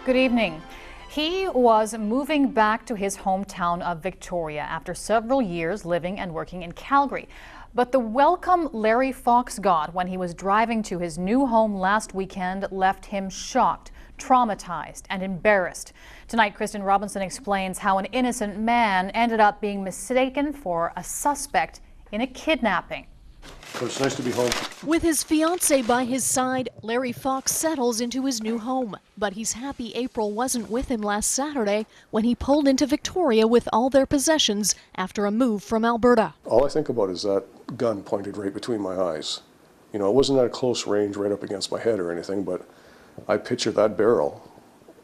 Good evening. He was moving back to his hometown of Victoria after several years living and working in Calgary. But the welcome Larry Fox got when he was driving to his new home last weekend left him shocked, traumatized, and embarrassed. Tonight, Kristen Robinson explains how an innocent man ended up being mistaken for a suspect in a kidnapping. So it's nice to be home. With his fiancée by his side, Larry Fox settles into his new home. But he's happy April wasn't with him last Saturday when he pulled into Victoria with all their possessions after a move from Alberta. All I think about is that gun pointed right between my eyes. You know, it wasn't at a close range right up against my head or anything, but I picture that barrel.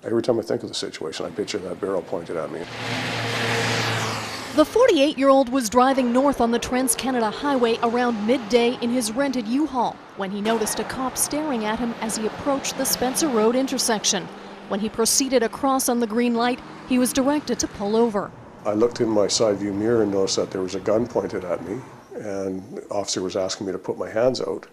Every time I think of the situation, I picture that barrel pointed at me. The 48-year-old was driving north on the Trans-Canada Highway around midday in his rented U-Haul when he noticed a cop staring at him as he approached the Spencer Road intersection. When he proceeded across on the green light, he was directed to pull over. I looked in my side view mirror and noticed that there was a gun pointed at me, and the officer was asking me to put my hands out.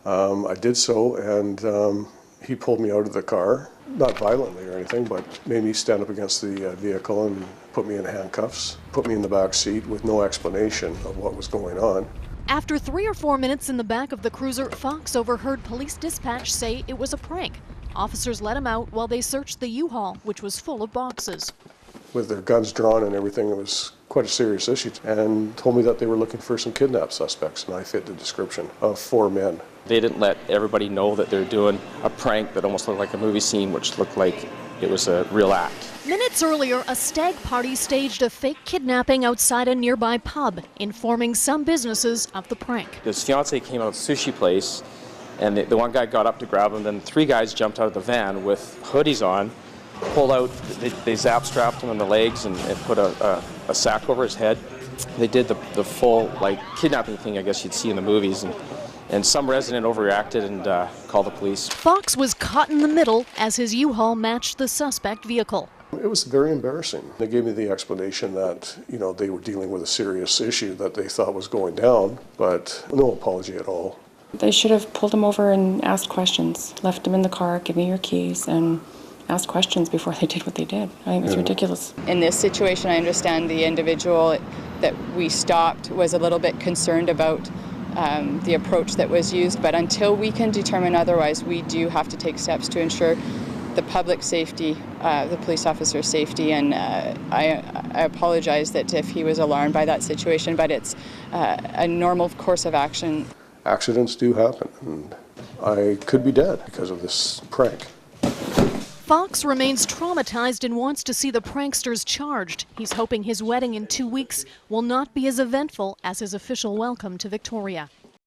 I did so, and he pulled me out of the car, not violently or anything, but made me stand up against the vehicle and put me in handcuffs, put me in the back seat with no explanation of what was going on. After 3 or 4 minutes in the back of the cruiser, Fox overheard police dispatch say it was a prank. Officers let him out while they searched the U-Haul, which was full of boxes. With their guns drawn and everything, it was quite a serious issue, and told me that they were looking for some kidnap suspects, and I fit the description of 4 men. They didn't let everybody know that they're doing a prank that almost looked like a movie scene, which looked like it was a real act. Minutes earlier, a stag party staged a fake kidnapping outside a nearby pub, informing some businesses of the prank. His fiancée came out of the sushi place, and the one guy got up to grab him, then 3 guys jumped out of the van with hoodies on, pulled out, they zap-strapped him on the legs and put a sack over his head. They did the full, like, kidnapping thing I guess you'd see in the movies, and some resident overreacted and called the police. Fox was caught in the middle as his U-Haul matched the suspect vehicle. It was very embarrassing. They gave me the explanation that, you know, they were dealing with a serious issue that they thought was going down, but no apology at all. They should have pulled him over and asked questions, left him in the car, give me your keys, and asked questions before they did what they did. I think it's ridiculous. In this situation, I understand the individual that we stopped was a little bit concerned about the approach that was used, but until we can determine otherwise, we do have to take steps to ensure the public safety, the police officer's safety, and I apologize that if he was alarmed by that situation, but it's a normal course of action. Accidents do happen, and I could be dead because of this prank. Fox remains traumatized and wants to see the pranksters charged. He's hoping his wedding in 2 weeks will not be as eventful as his official welcome to Victoria.